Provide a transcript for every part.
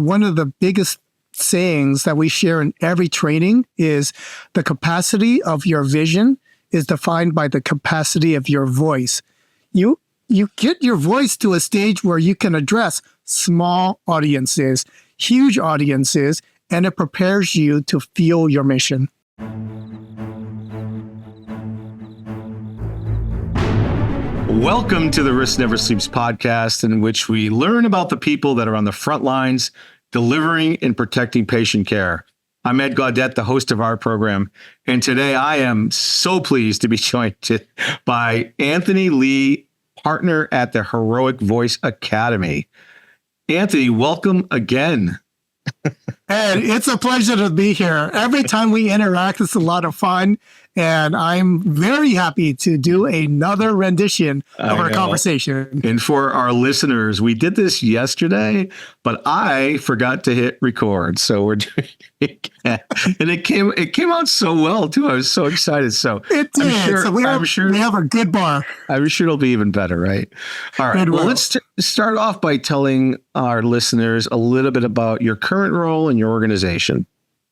One of the biggest sayings that we share in every training is the capacity of your vision is defined by the capacity of your voice. You get your voice to a stage where you can address small audiences, huge audiences, and it prepares you to feel your mission. Welcome to the Risk Never Sleeps podcast, in which we learn about the people that are on the front lines, delivering and protecting patient care. I'm Ed Gaudet, the host of our program, and today I am so pleased to be joined by Anthony Lee, partner at the Heroic Voice Academy. Anthony, welcome again. And it's a pleasure to be here. Every time we interact, it's a lot of fun. And I'm very happy to do another rendition of our conversation. And for our listeners, we did this yesterday, but I forgot to hit record. So we're doing it again. And it came out so well, too. I was so excited. So it did. So we have a good bar. I'm sure it'll be even better, right? All right. Well, let's start off by telling our listeners a little bit about your current role in your organization.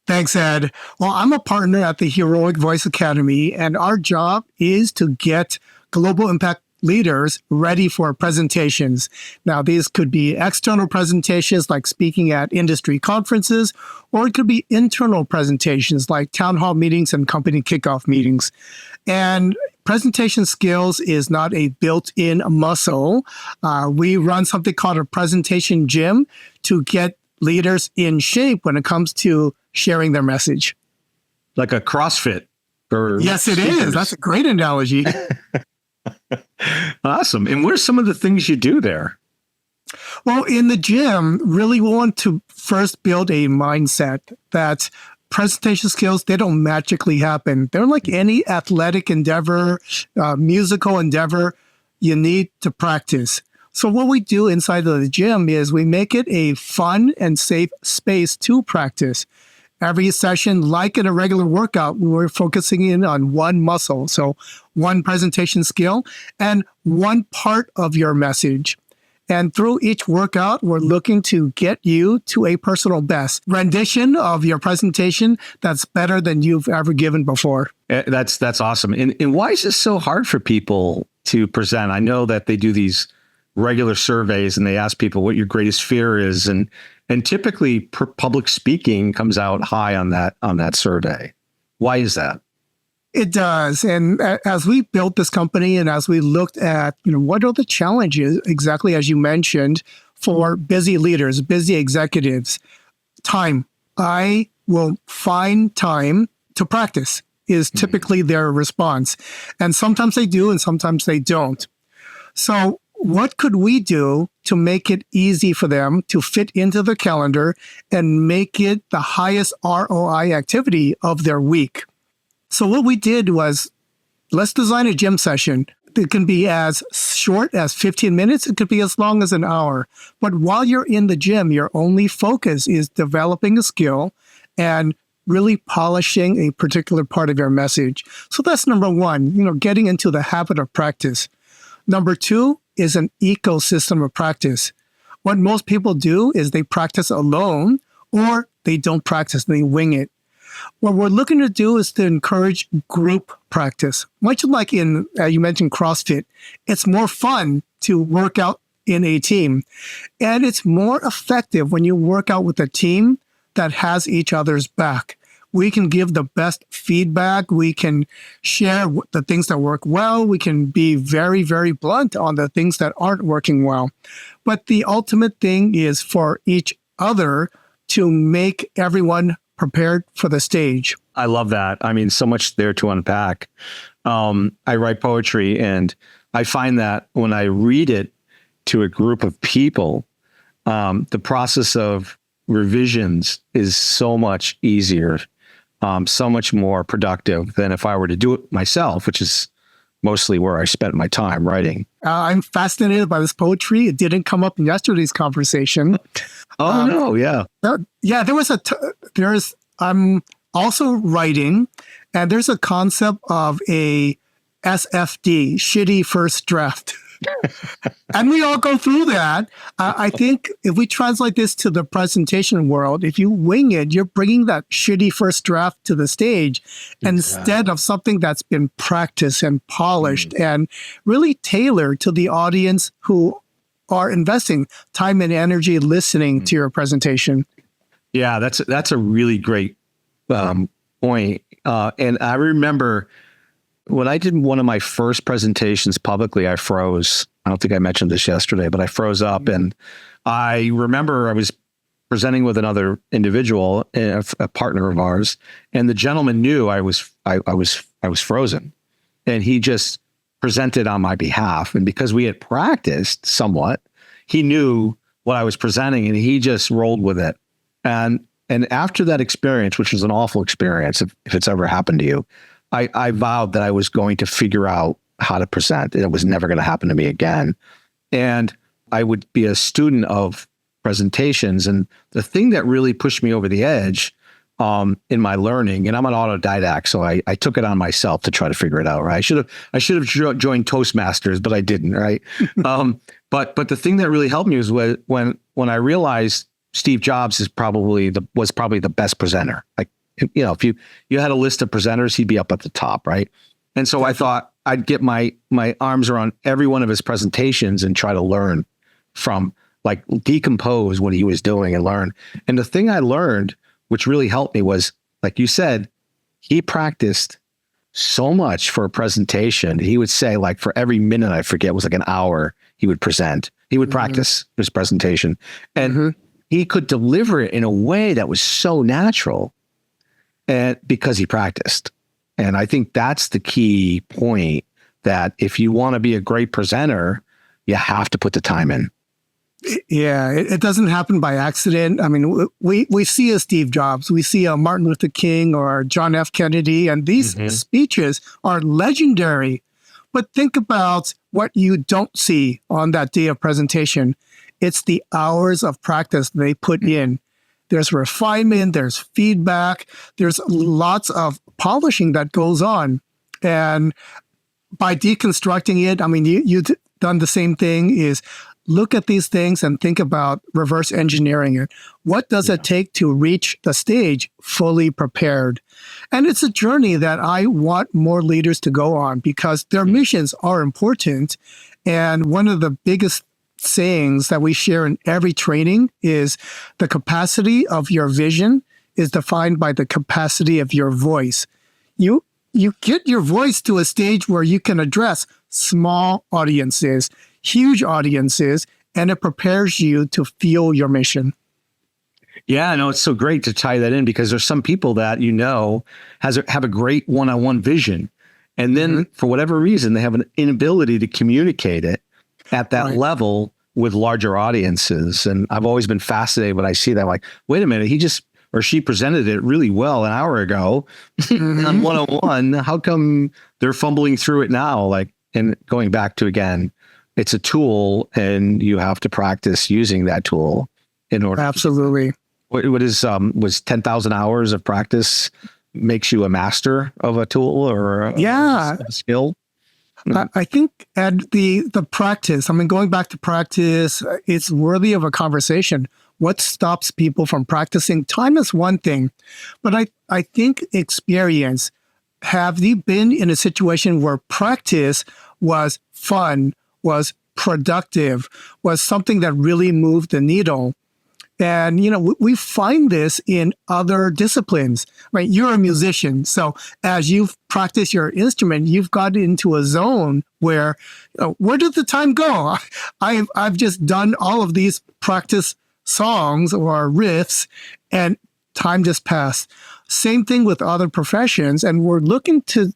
Thanks, Ed. Well, I'm a partner at the Heroic Voice Academy, and our job is to get global impact leaders ready for presentations. Now, these could be external presentations like speaking at industry conferences, or it could be internal presentations like town hall meetings and company kickoff meetings. And presentation skills is not a built-in muscle. We run something called a presentation gym to get leaders in shape when it comes to sharing their message. Like a CrossFit. Yes, it is. That's a great analogy. Awesome. And what are some of the things you do there? Well, in the gym, really we want to first build a mindset that presentation skills, they don't magically happen. They're like any athletic endeavor, musical endeavor, you need to practice. So what we do inside of the gym is we make it a fun and safe space to practice. Every session, like in a regular workout, we're focusing in on one muscle. So one presentation skill and one part of your message. And through each workout, we're looking to get you to a personal best rendition of your presentation that's better than you've ever given before. That's awesome. And why is this so hard for people to present? I know that they do these regular surveys and they ask people what your greatest fear is. And typically public speaking comes out high on that survey. Why is that? It does. And as we built this company and as we looked at, what are the challenges, exactly as you mentioned, for busy leaders, busy executives, time. I will find time to practice is typically their response. And sometimes they do and sometimes they don't. So what could we do to make it easy for them to fit into their calendar and make it the highest ROI activity of their week? So what we did was, let's design a gym session. It can be as short as 15 minutes. It could be as long as an hour. But while you're in the gym, your only focus is developing a skill and really polishing a particular part of your message. So that's number one, getting into the habit of practice. Number two is an ecosystem of practice. What most people do is they practice alone or they don't practice, they wing it. What we're looking to do is to encourage group practice. Much like in, you mentioned CrossFit, it's more fun to work out in a team. And it's more effective when you work out with a team that has each other's back. We can give the best feedback. We can share the things that work well. We can be very, very blunt on the things that aren't working well. But the ultimate thing is for each other to make everyone prepared for the stage. I love that. I mean, so much there to unpack. I write poetry, and I find that when I read it to a group of people, the process of revisions is so much easier. So much more productive than if I were to do it myself, which is mostly where I spent my time writing. I'm fascinated by this poetry. It didn't come up in yesterday's conversation. No, yeah. I'm also writing, and there's a concept of a SFD, shitty first draft. And we all go through that. I think if we translate this to the presentation world, if you wing it, you're bringing that shitty first draft to the stage instead of something that's been practiced and polished and really tailored to the audience who are investing time and energy listening to your presentation. Yeah, that's a really great point. And I remember when I did one of my first presentations publicly, I froze. I don't think I mentioned this yesterday, but I froze up. And I remember I was presenting with another individual, a partner of ours, and the gentleman knew I was frozen, and he just presented on my behalf. And because we had practiced somewhat, he knew what I was presenting, and he just rolled with it. And after that experience, which was an awful experience, if it's ever happened to you, I vowed that I was going to figure out how to present. It was never going to happen to me again. And I would be a student of presentations. And the thing that really pushed me over the edge in my learning, and I'm an autodidact, so I took it on myself to try to figure it out, right? I should have joined Toastmasters, but I didn't, right? But the thing that really helped me was when I realized Steve Jobs was probably the best presenter. Like, you know, if you had a list of presenters, he'd be up at the top, right? And so I thought I'd get my arms around every one of his presentations and try to learn from, like, decompose what he was doing and learn. And the thing I learned, which really helped me, was, like you said, he practiced so much for a presentation. He would say, like, for every minute, I forget, it was like an hour, he would present. He would practice his presentation. And he could deliver it in a way that was so natural, and because he practiced. And I think that's the key point, that if you want to be a great presenter, you have to put the time in. Yeah, it doesn't happen by accident. I mean, we see a Steve Jobs, we see a Martin Luther King or John F. Kennedy, and these speeches are legendary. But think about what you don't see on that day of presentation. It's the hours of practice they put in. There's refinement, there's feedback, there's lots of polishing that goes on. And by deconstructing it, I mean, you've done the same thing, is look at these things and think about reverse engineering it. What does it take to reach the stage fully prepared? And it's a journey that I want more leaders to go on, because their missions are important. And one of the biggest sayings that we share in every training is the capacity of your vision is defined by the capacity of your voice. You get your voice to a stage where you can address small audiences, huge audiences, and it prepares you to feel your mission. Yeah, no, it's so great to tie that in, because there's some people that, you know, have a great one-on-one vision, and then for whatever reason, they have an inability to communicate it at that level with larger audiences. And I've always been fascinated when I see that, like, wait a minute, he just, or she presented it really well an hour ago on one-on-one. How come they're fumbling through it now? Like, and going back to, again, it's a tool, and you have to practice using that tool in order. Absolutely. What is, was 10,000 hours of practice makes you a master of a tool or a skill? I think, Ed, the practice, I mean, going back to practice, it's worthy of a conversation. What stops people from practicing? Time is one thing, but I think experience. Have you been in a situation where practice was fun, was productive, was something that really moved the needle? And, you know, we find this in other disciplines, right? You're a musician. So as you've practiced your instrument, you've got into a zone where, where did the time go? I've just done all of these practice songs or riffs, and time just passed. Same thing with other professions. And we're looking to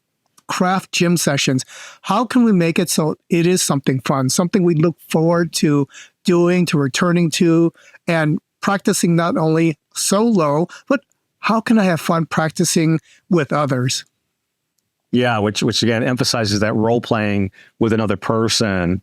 craft gym sessions. How can we make it so it is something fun, something we look forward to doing, to returning to, and practicing not only solo, but how can I have fun practicing with others? Yeah, which again emphasizes that role playing with another person,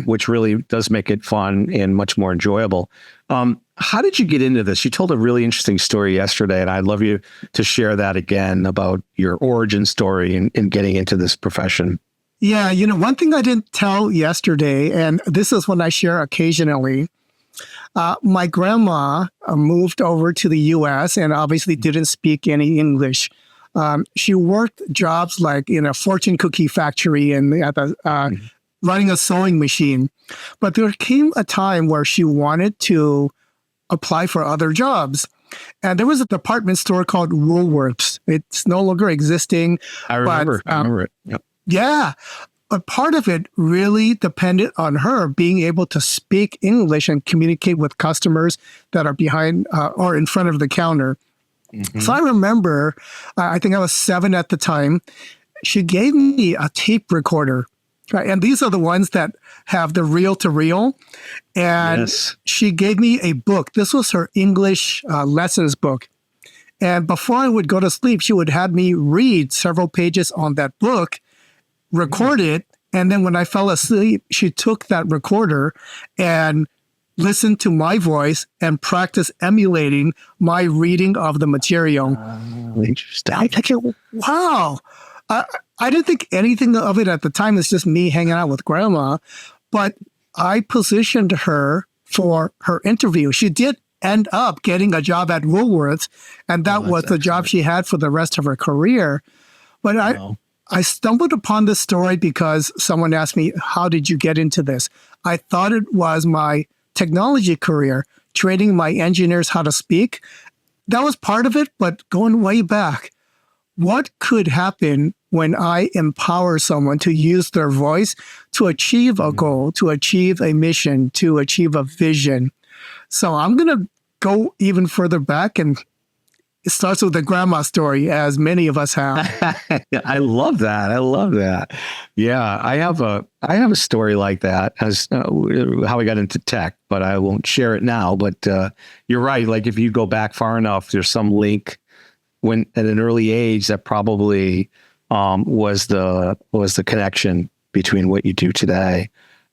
which really does make it fun and much more enjoyable. How did you get into this? You told a really interesting story yesterday, and I'd love you to share that again about your origin story in getting into this profession. Yeah, one thing I didn't tell yesterday, and this is when I share occasionally, my grandma moved over to the US and obviously didn't speak any English. She worked jobs like in a fortune cookie factory and running a sewing machine. But there came a time where she wanted to apply for other jobs. And there was a department store called Woolworths. It's no longer existing. I remember. I remember it. Yep. Yeah. But part of it really depended on her being able to speak English and communicate with customers that are behind or in front of the counter. Mm-hmm. So I remember, I think I was 7 at the time. She gave me a tape recorder. Right. And these are the ones that have the reel to reel. And yes. She gave me a book. This was her English lessons book. And before I would go to sleep, she would have me read several pages on that book, record it. And then when I fell asleep, she took that recorder and listened to my voice and practiced emulating my reading of the material. Interesting. I think, wow. I didn't think anything of it at the time. It's just me hanging out with grandma. But I positioned her for her interview. She did end up getting a job at Woolworths, and that was the job she had for the rest of her career. But I stumbled upon this story because someone asked me, how did you get into this? I thought it was my technology career, training my engineers how to speak. That was part of it, but going way back, what could happen when I empower someone to use their voice to achieve a goal, to achieve a mission, to achieve a vision? So I'm going to go even further back, and it starts with the grandma story, as many of us have. I love that. I love that. Yeah, I have a story like that as how I got into tech, but I won't share it now. But you're right. Like if you go back far enough, there's some link when at an early age that probably was the connection between what you do today.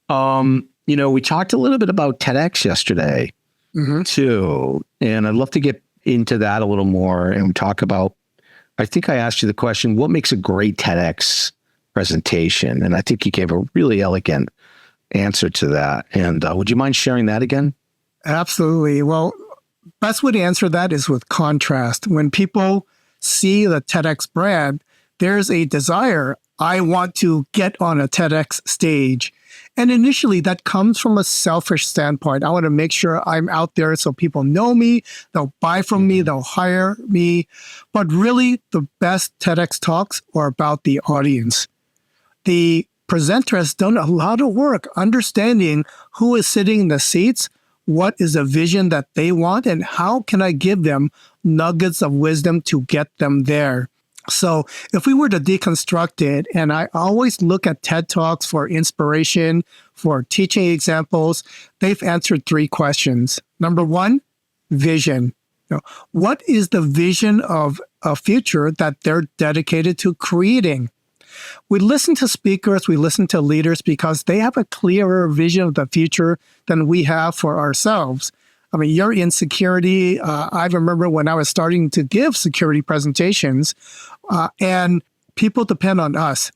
We talked a little bit about TEDx yesterday too, and I'd love to get into that a little more and talk about, I think I asked you the question, what makes a great TEDx presentation? And I think you gave a really elegant answer to that. And would you mind sharing that again? Absolutely. Well, best way to answer that is with contrast. When people see the TEDx brand, there's a desire. I want to get on a TEDx stage. And initially that comes from a selfish standpoint. I want to make sure I'm out there so people know me, they'll buy from me, they'll hire me. But really the best TEDx talks are about the audience. The presenter has done a lot of work understanding who is sitting in the seats, what is the vision that they want, and how can I give them nuggets of wisdom to get them there. So if we were to deconstruct it, and I always look at TED Talks for inspiration, for teaching examples, they've answered 3 questions. Number 1, vision. What is the vision of a future that they're dedicated to creating? We listen to speakers, we listen to leaders because they have a clearer vision of the future than we have for ourselves. I mean, you're in security. I remember when I was starting to give security presentations, and people depend on us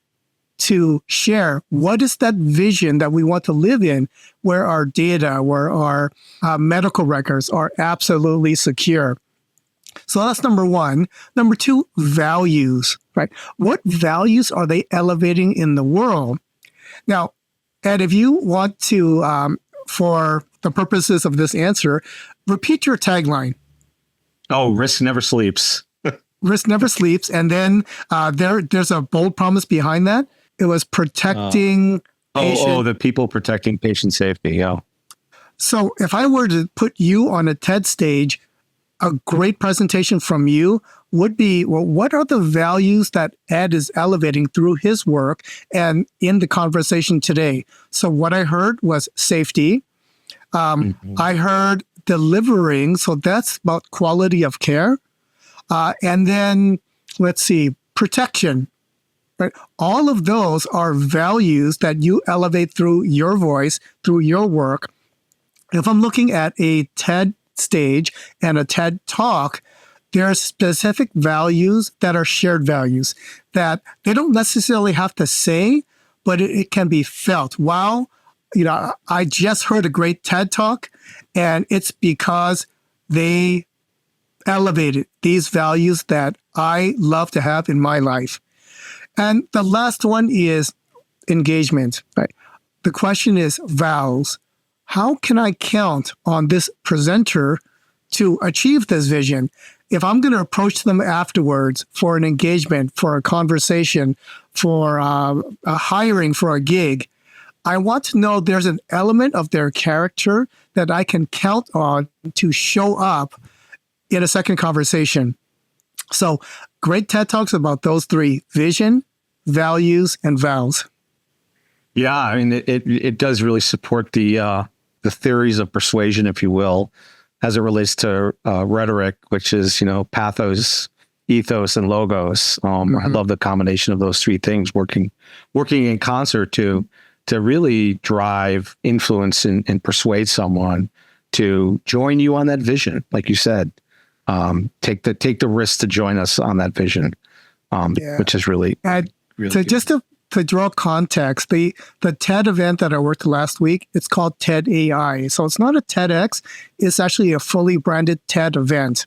to share what is that vision that we want to live in, where our data, where our medical records are absolutely secure. So that's number 1. Number 2, values, right? What values are they elevating in the world? Now, Ed, if you want to, for the purposes of this answer, repeat your tagline. Oh, risk never sleeps. Risk never sleeps. And then there's a bold promise behind that. It was protecting patient. The people protecting patient safety. Yeah. So if I were to put you on a TED stage, a great presentation from you would be, well, what are the values that Ed is elevating through his work and in the conversation today? So what I heard was safety. I heard delivering. So that's about quality of care. And then let's see, protection. Right? All of those are values that you elevate through your voice, through your work. If I'm looking at a TED stage and a TED talk, there are specific values that are shared values that they don't necessarily have to say, but it can be felt. Wow, I just heard a great TED Talk, and it's because they elevated these values that I love to have in my life. And the last one is engagement. Right? The question is vows. How can I count on this presenter to achieve this vision? If I'm going to approach them afterwards for an engagement, for a conversation, for a hiring for a gig, I want to know there's an element of their character that I can count on to show up in a second conversation. So great TED Talks about those three: vision, values, and vows. Yeah, I mean, it does really support the theories of persuasion, if you will, as it relates to rhetoric, which is, pathos, ethos, and logos. I love the combination of those three things working in concert to really drive, influence, and persuade someone to join you on that vision. Like you said, take the risk to join us on that vision, which is really, really so good. Just to draw context, the TED event that I worked last week, it's called TED AI. So it's not a TEDx, it's actually a fully branded TED event.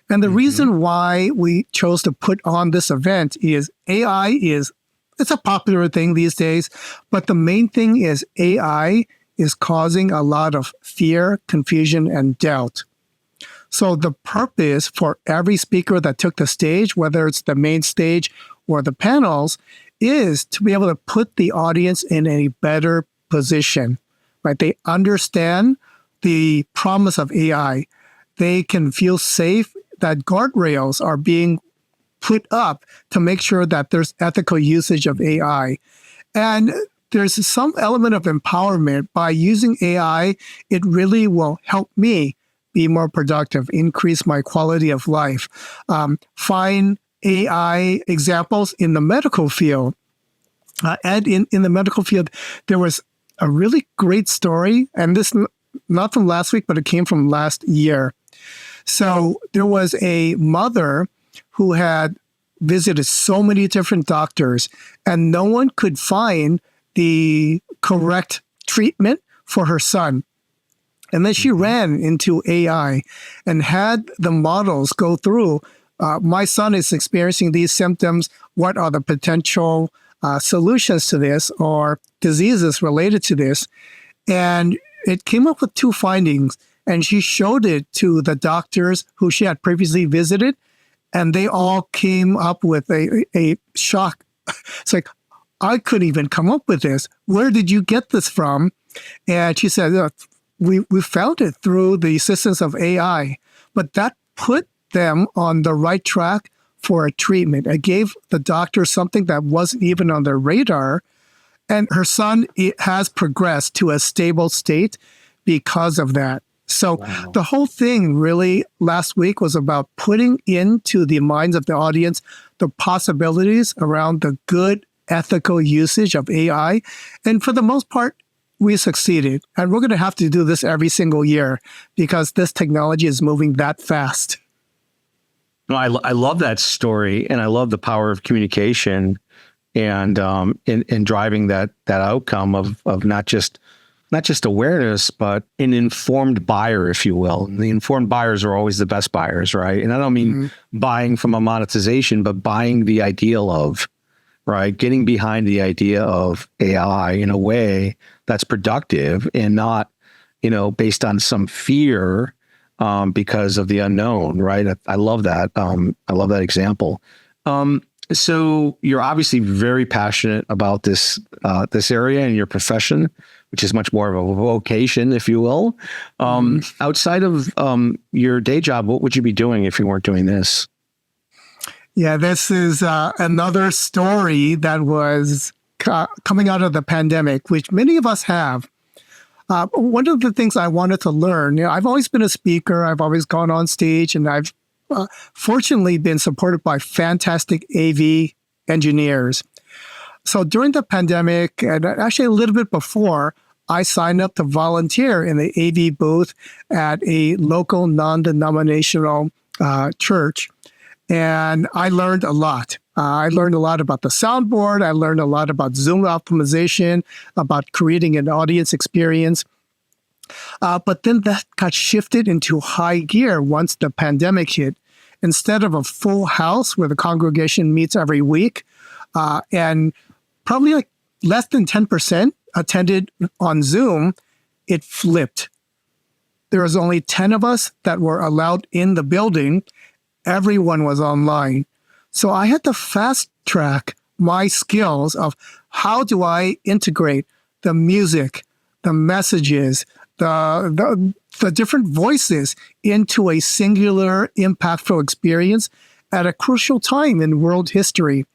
And the reason why we chose to put on this event is it's a popular thing these days, but the main thing is AI is causing a lot of fear, confusion, and doubt. So the purpose for every speaker that took the stage, whether it's the main stage or the panels, is to be able to put the audience in a better position, right? They understand the promise of AI. They can feel safe that guardrails are being put up to make sure that there's ethical usage of AI. And there's some element of empowerment. By using AI, it really will help me be more productive, increase my quality of life, find AI examples in the medical field. And in the medical field, there was a really great story, and this not from last week, but it came from last year. So there was a mother who had visited so many different doctors, and no one could find the correct treatment for her son. And then she ran into AI and had the models go through, my son is experiencing these symptoms. What are the potential solutions to this or diseases related to this? And it came up with two findings. And she showed it to the doctors who she had previously visited, and they all came up with a shock. It's like, I couldn't even come up with this. Where did you get this from? And she said, we found it through the assistance of AI. But that put them on the right track for a treatment. It gave the doctor something that wasn't even on their radar. And her son has progressed to a stable state because of that. So the whole thing really last week was about putting into the minds of the audience the possibilities around the good ethical usage of AI. And for the most part, we succeeded. And we're going to have to do this every single year because this technology is moving that fast. No, I love that story, and I love the power of communication and in driving that outcome of not just awareness, but an informed buyer, if you will. And the informed buyers are always the best buyers, right? And I don't mean buying from a monetization, but buying the ideal of, right? Getting behind the idea of AI in a way that's productive and not, based on some fear because of the unknown, right? I love that. I love that example. So you're obviously very passionate about this area in your profession, which is much more of a vocation, if you will. Outside of your day job, what would you be doing if you weren't doing this? Yeah, this is another story that was coming out of the pandemic, which many of us have. One of the things I wanted to learn, I've always been a speaker. I've always gone on stage, and I've fortunately been supported by fantastic AV engineers. So during the pandemic, and actually a little bit before, I signed up to volunteer in the AV booth at a local non-denominational church. And I learned a lot. I learned a lot about the soundboard. I learned a lot about Zoom optimization, about creating an audience experience. But then that got shifted into high gear once the pandemic hit. Instead of a full house where the congregation meets every week, and probably like less than 10% attended on Zoom, it flipped. There was only 10 of us that were allowed in the building. Everyone was online. So I had to fast track my skills of how do I integrate the music, the messages, the different voices into a singular, impactful experience at a crucial time in world history.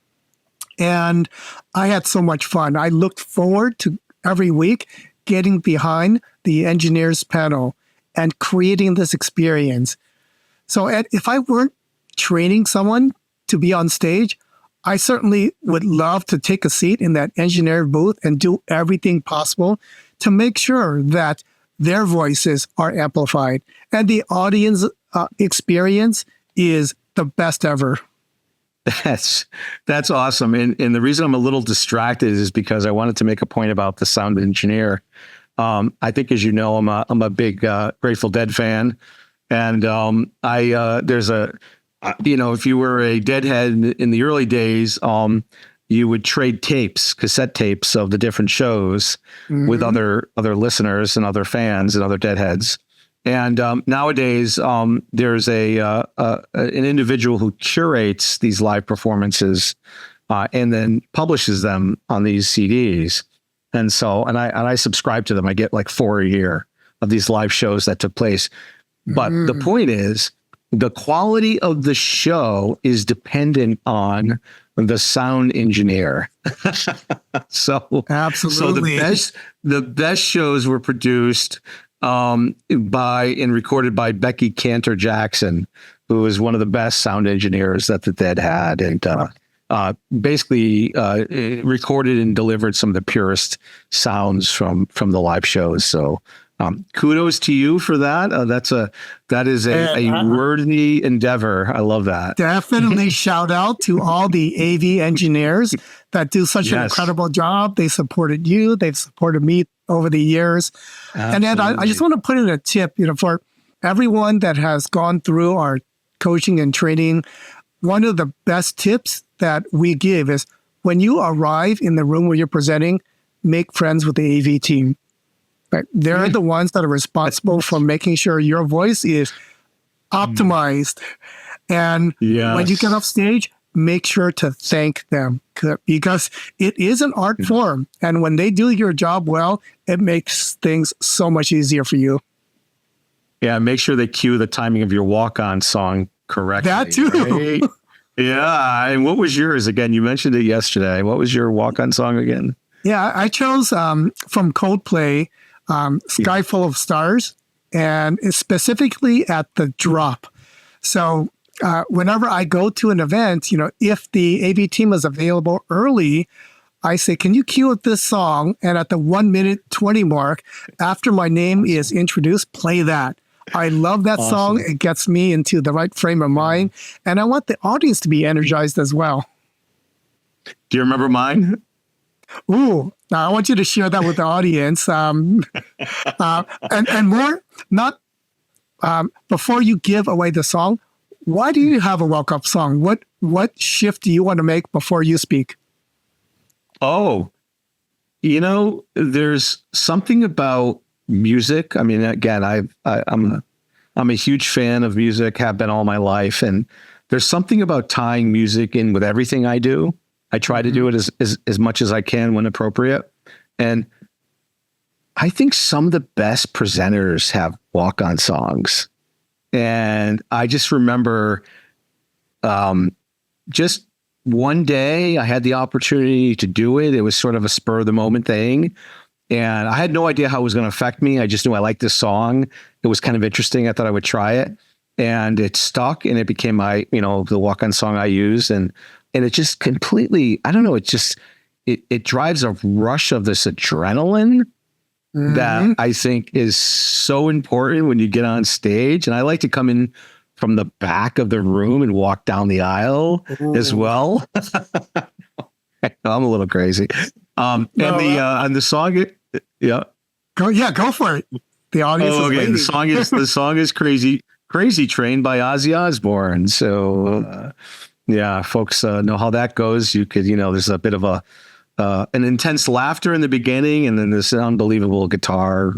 And I had so much fun. I looked forward to every week getting behind the engineers panel and creating this experience. So if I weren't training someone to be on stage, I certainly would love to take a seat in that engineer booth and do everything possible to make sure that their voices are amplified and the audience experience is the best ever. That's awesome. And the reason I'm a little distracted is because I wanted to make a point about the sound engineer. I think, as you know, I'm a big Grateful Dead fan. And there's if you were a Deadhead in the early days, you would trade cassette tapes of the different shows with other listeners and other fans and other Deadheads. And nowadays, there's an individual who curates these live performances and then publishes them on these CDs. And so, and I subscribe to them. I get like 4 a year of these live shows that took place. But the point is, the quality of the show is dependent on the sound engineer. So absolutely. So the best shows were produced and recorded by Becky Cantor Jackson, who was one of the best sound engineers that the Dead had, and basically recorded and delivered some of the purest sounds from the live shows. So kudos to you for that. That is a worthy endeavor. I love that. Definitely shout out to all the AV engineers that do such an incredible job. They supported you. They've supported me over the years. Absolutely. And Ed, I just want to put in a tip, for everyone that has gone through our coaching and training. One of the best tips that we give is when you arrive in the room where you're presenting, make friends with the AV team. Right? They're the ones that are responsible for making sure your voice is optimized. And when you get off stage, make sure to thank them because it is an art form. And when they do your job well, it makes things so much easier for you. Yeah, make sure they cue the timing of your walk-on song correctly. That too. Right? Yeah. And what was yours again? You mentioned it yesterday. What was your walk-on song again? Yeah, I chose from Coldplay, Sky Full of Stars, and it's specifically at the drop. So whenever I go to an event, if the AV team is available early, I say, can you cue up this song? And at the 1 minute 20 mark, after my name is introduced, play that. I love that song. It gets me into the right frame of mind. And I want the audience to be energized as well. Do you remember mine? Ooh, now I want you to share that with the audience. And more, not before you give away the song, why do you have a welcome song? What shift do you want to make before you speak? Oh, there's something about music. I mean, again, I'm a huge fan of music, have been all my life. And there's something about tying music in with everything I do. I try to do it as much as I can when appropriate. And I think some of the best presenters have walk-on songs. And I just remember just one day I had the opportunity to do it. It was sort of a spur of the moment thing. And I had no idea how it was going to affect me. I just knew I liked this song. It was kind of interesting. I thought I would try it. And it stuck and it became the walk-on song I use. And it just completely, I don't know, it drives a rush of this adrenaline that I think is so important when you get on stage. And I like to come in from the back of the room and walk down the aisle as well. I'm a little crazy. And the song, yeah. Go for it. The audience is waiting. The song is Crazy Train by Ozzy Osbourne. So, folks know how that goes. You could, there's a bit of an intense laughter in the beginning, and then this unbelievable guitar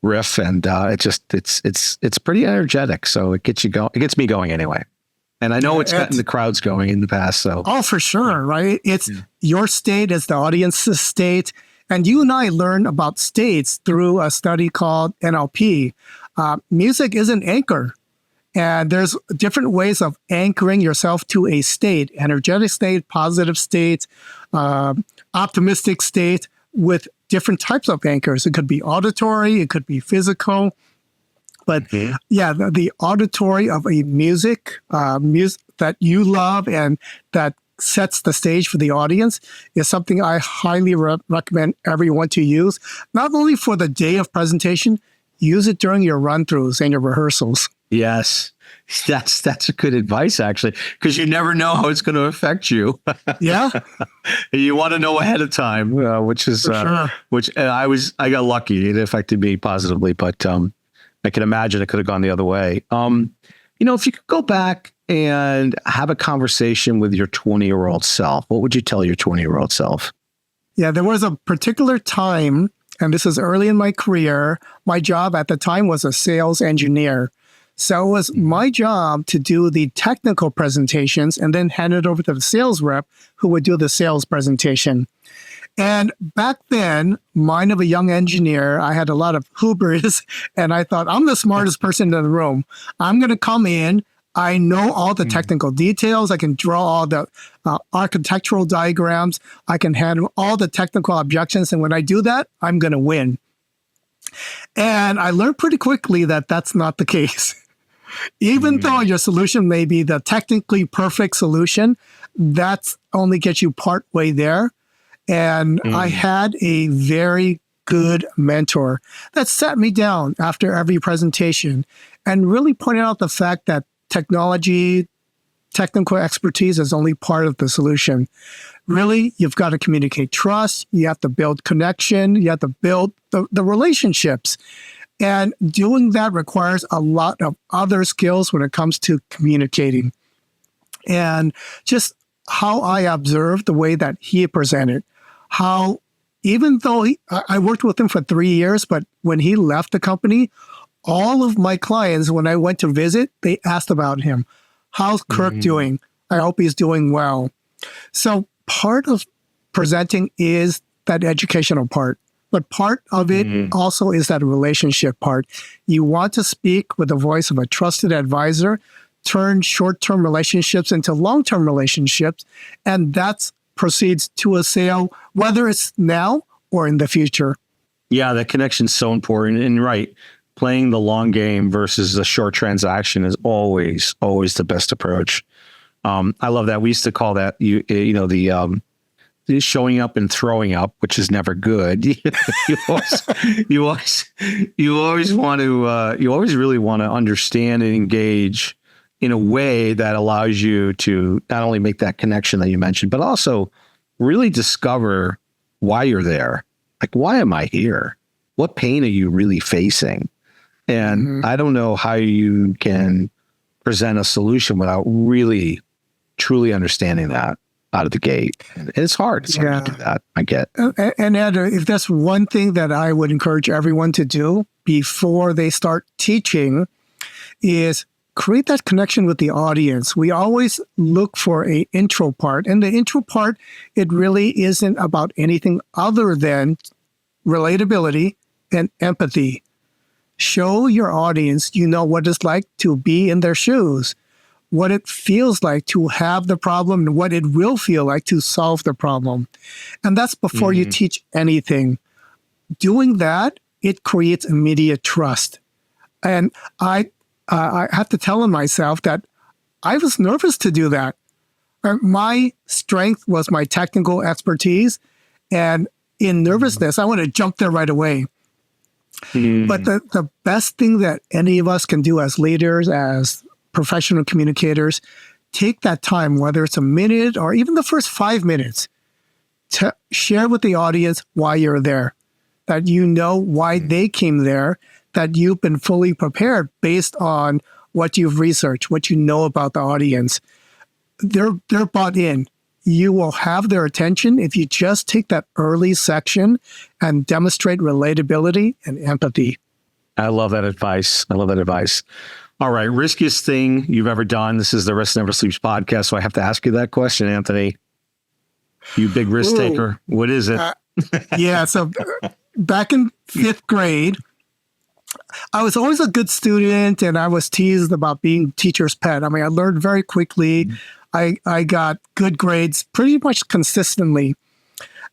riff, and it's pretty energetic. So it gets you going. It gets me going anyway. And I know it's gotten the crowds going in the past. So for sure, right? It's your state is the audience's state. And you and I learned about states through a study called NLP. Music is an anchor. And there's different ways of anchoring yourself to a state: energetic state, positive state, optimistic state, with different types of anchors. It could be auditory, it could be physical. But the auditory of a music that you love and that sets the stage for the audience is something I highly recommend everyone to use. Not only for the day of presentation, use it during your run-throughs and your rehearsals. Yes, that's a good advice, actually, because you never know how it's going to affect you. Yeah, you want to know ahead of time, which is sure. I got lucky; it affected me positively, but I can imagine it could have gone the other way. If you could go back and have a conversation with your 20-year-old self, what would you tell your 20-year-old self? Yeah, there was a particular time, and this is early in my career. My job at the time was a sales engineer. So it was my job to do the technical presentations and then hand it over to the sales rep who would do the sales presentation. And back then, mind of a young engineer, I had a lot of hubris, and I thought, I'm the smartest person in the room. I'm going to come in. I know all the technical details. I can draw all the architectural diagrams. I can handle all the technical objections. And when I do that, I'm going to win. And I learned pretty quickly that that's not the case. Even though your solution may be the technically perfect solution, that's only gets you part way there. And I had a very good mentor that sat me down after every presentation and really pointed out the fact that technical expertise is only part of the solution. Really, you've got to communicate trust. You have to build connection. You have to build the relationships. And doing that requires a lot of other skills when it comes to communicating. And just how I observed the way that he presented, how even though I worked with him for 3 years, but when he left the company, all of my clients, when I went to visit, they asked about him. How's Kirk doing? I hope he's doing well. So part of presenting is that educational part, but part of it also is that relationship part. You want to speak with the voice of a trusted advisor, turn short-term relationships into long-term relationships, and that proceeds to a sale, whether it's now or in the future. Yeah, that connection's so important. And right, playing the long game versus the short transaction is always the best approach. I love that. We used to call that the showing up and throwing up, which is never good. you always really want to understand and engage in a way that allows you to not only make that connection that you mentioned, but also really discover why you're there. Like, why am I here? What pain are you really facing? And I don't know how you can present a solution without really, truly understanding that out of the gate. And it's hard. It's hard to do that. I get. And Ed, if that's one thing that I would encourage everyone to do before they start teaching is create that connection with the audience. We always look for an intro part. And the intro part, it really isn't about anything other than relatability and empathy. Show your audience you know what it's like to be in their shoes, what it feels like to have the problem, and what it will feel like to solve the problem. And that's before you teach anything. Doing that, it creates immediate trust. And I have to tell myself that I was nervous to do that. My strength was my technical expertise. And in nervousness, I want to jump there right away. But the best thing that any of us can do as leaders, as professional communicators, take that time, whether it's a minute or even the first 5 minutes, to share with the audience why you're there, that you know why they came there, that you've been fully prepared based on what you've researched, what you know about the audience. They're bought in. You will have their attention if you just take that early section and demonstrate relatability and empathy. I love that advice. All right. Riskiest thing you've ever done. This is the Risk Never Sleeps podcast. So I have to ask you that question, Anthony. You big risk taker. What is it? So back in 5th grade, I was always a good student and I was teased about being teacher's pet. I mean, I learned very quickly. I got good grades pretty much consistently.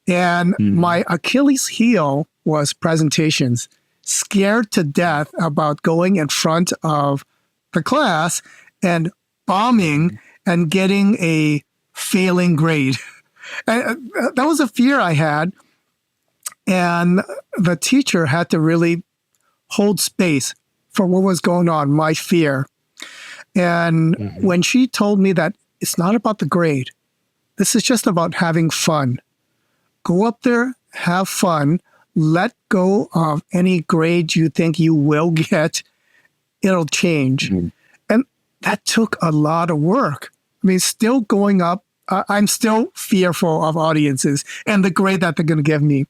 And my Achilles heel was presentations. Scared to death about going in front of the class and bombing and getting a failing grade. And that was a fear I had. And the teacher had to really hold space for what was going on, my fear. And when she told me that it's not about the grade, this is just about having fun. Go up there, have fun, let go of any grade you think you will get. It'll change. And that took a lot of work. I mean, still going up, I'm still fearful of audiences and the grade that they're going to give me.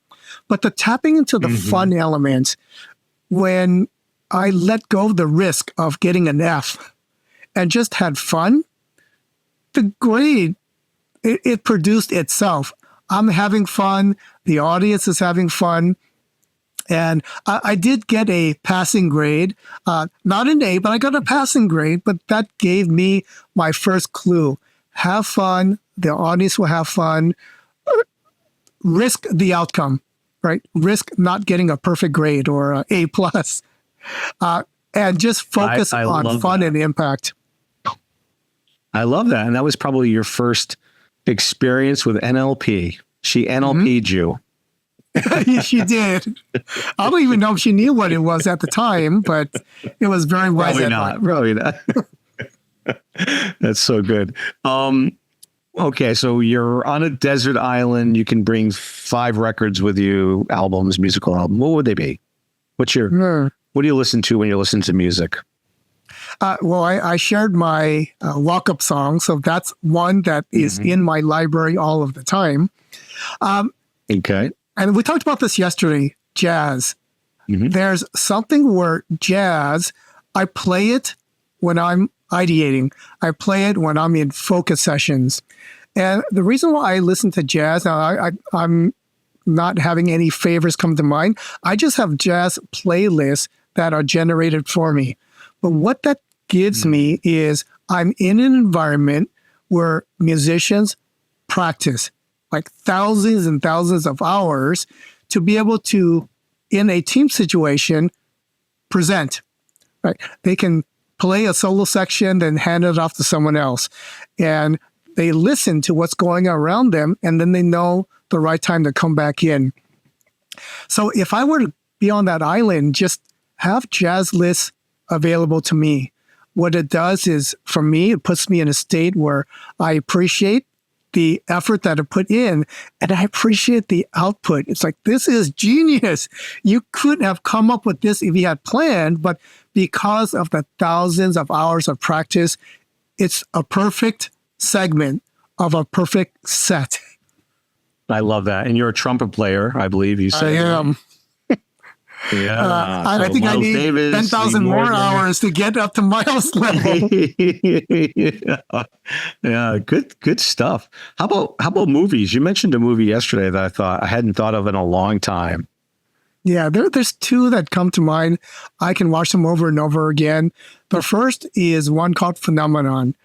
But the tapping into the fun element, when I let go of the risk of getting an F and just had fun, the grade, it produced itself. I'm having fun. The audience is having fun. And I did get a passing grade, not an A, but I got a passing grade. But that gave me my first clue. Have fun. The audience will have fun. Risk the outcome, right? Risk not getting a perfect grade or an A plus. And just focus on fun and impact. I love that. And that was probably your first experience with NLP. She NLP'd you. She did. I don't even know if she knew what it was at the time, but it was very wise. Probably not. That's so good. Okay, so you're on a desert island. You can bring 5 records with you, albums, musical album. What would they be? What do you listen to when you listen to music? Well, I shared my walk-up song, so that's one that is in my library all of the time. Okay. And we talked about this yesterday, jazz. There's something where jazz, I play it when I'm ideating. I play it when I'm in focus sessions. And the reason why I listen to jazz, now I'm not having any favors come to mind. I just have jazz playlists that are generated for me. But what that gives me is I'm in an environment where musicians practice like thousands and thousands of hours to be able to, in a team situation, present, right? They can play a solo section, then hand it off to someone else. And they listen to what's going on around them, and then they know the right time to come back in. So if I were to be on that island, just have jazz lists available to me. What it does is, for me, it puts me in a state where I appreciate the effort that I put in, and I appreciate the output. It's like, this is genius. You couldn't have come up with this if you had planned, but because of the thousands of hours of practice, it's a perfect segment of a perfect set. I love that. And you're a trumpet player, I believe you said. I am. Yeah. I think I need Davis, 10,000 more hours to get up to Miles' level. Yeah, good stuff. How about movies? You mentioned a movie yesterday that I hadn't thought of in a long time. Yeah, there's 2 that come to mind. I can watch them over and over again. The first is one called Phenomenon,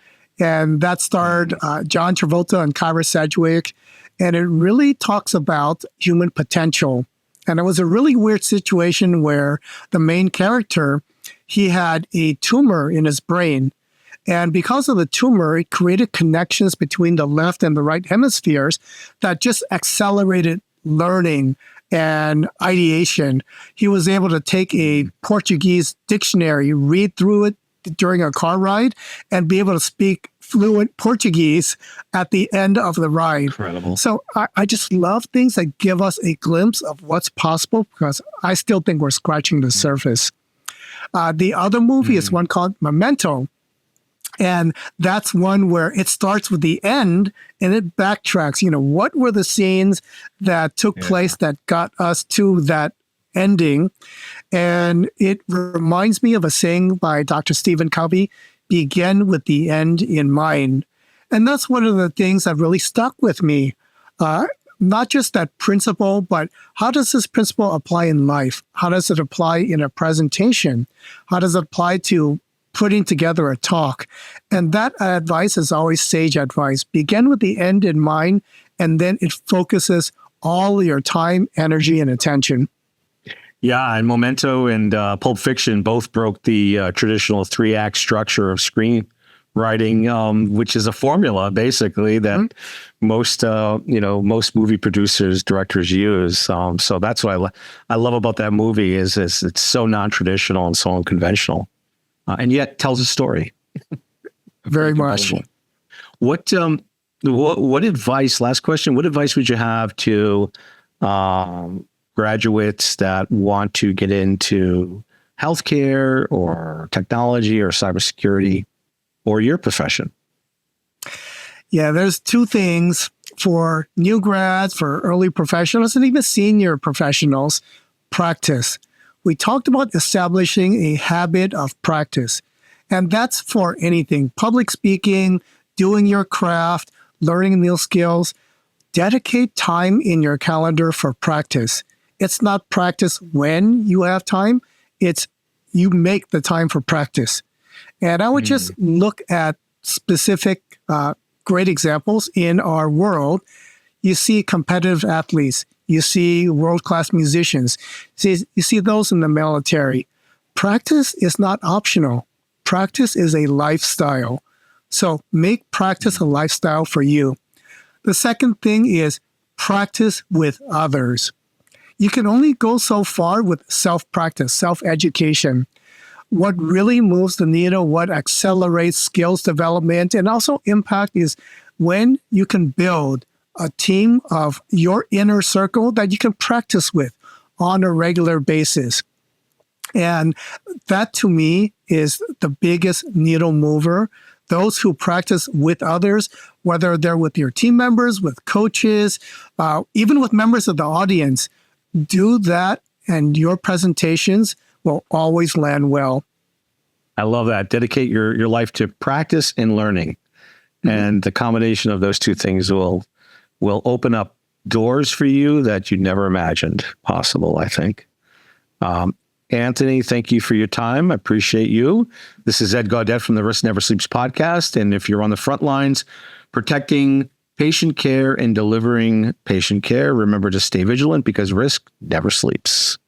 and that starred John Travolta and Kyra Sedgwick, and it really talks about human potential. And it was a really weird situation where the main character, he had a tumor in his brain. And because of the tumor, it created connections between the left and the right hemispheres that just accelerated learning and ideation. He was able to take a Portuguese dictionary, read through it during a car ride and be able to speak fluent Portuguese at the end of the ride. Incredible. So I just love things that give us a glimpse of what's possible, because I still think we're scratching the surface. The other movie is one called Memento. And that's one where it starts with the end and it backtracks. What were the scenes that took place that got us to that ending? And it reminds me of a saying by Dr. Stephen Covey: begin with the end in mind. And that's one of the things that really stuck with me. Not just that principle, but how does this principle apply in life? How does it apply in a presentation? How does it apply to putting together a talk? And that advice is always sage advice. Begin with the end in mind, and then it focuses all your time, energy, and attention. Yeah, and Memento and Pulp Fiction both broke the traditional 3-act structure of screenwriting, which is a formula basically that most movie producers, directors use. So that's what I love about that movie is it's so non-traditional and so unconventional, and yet tells a story. Very much. What advice? Last question. What advice would you have to graduates that want to get into healthcare or technology or cybersecurity or your profession? Yeah, there's two things for new grads, for early professionals, and even senior professionals: practice. We talked about establishing a habit of practice, and that's for anything: public speaking, doing your craft, learning new skills. Dedicate time in your calendar for practice. It's not practice when you have time. It's you make the time for practice. And I would just look at specific great examples in our world. You see competitive athletes. You see world-class musicians. You see those in the military. Practice is not optional. Practice is a lifestyle. So make practice a lifestyle for you. The second thing is practice with others. You can only go so far with self-practice, self-education. What really moves the needle, what accelerates skills development and also impact is when you can build a team of your inner circle that you can practice with on a regular basis. And that to me is the biggest needle mover. Those who practice with others, whether they're with your team members, with coaches, even with members of the audience, do that and your presentations will always land well. I love that. Dedicate your life to practice and learning. And the combination of those two things will open up doors for you that you never imagined possible, I think. Anthony, thank you for your time. I appreciate you. This is Ed Gaudet from the Risk Never Sleeps podcast. And if you're on the front lines protecting patient care and delivering patient care, remember to stay vigilant because risk never sleeps.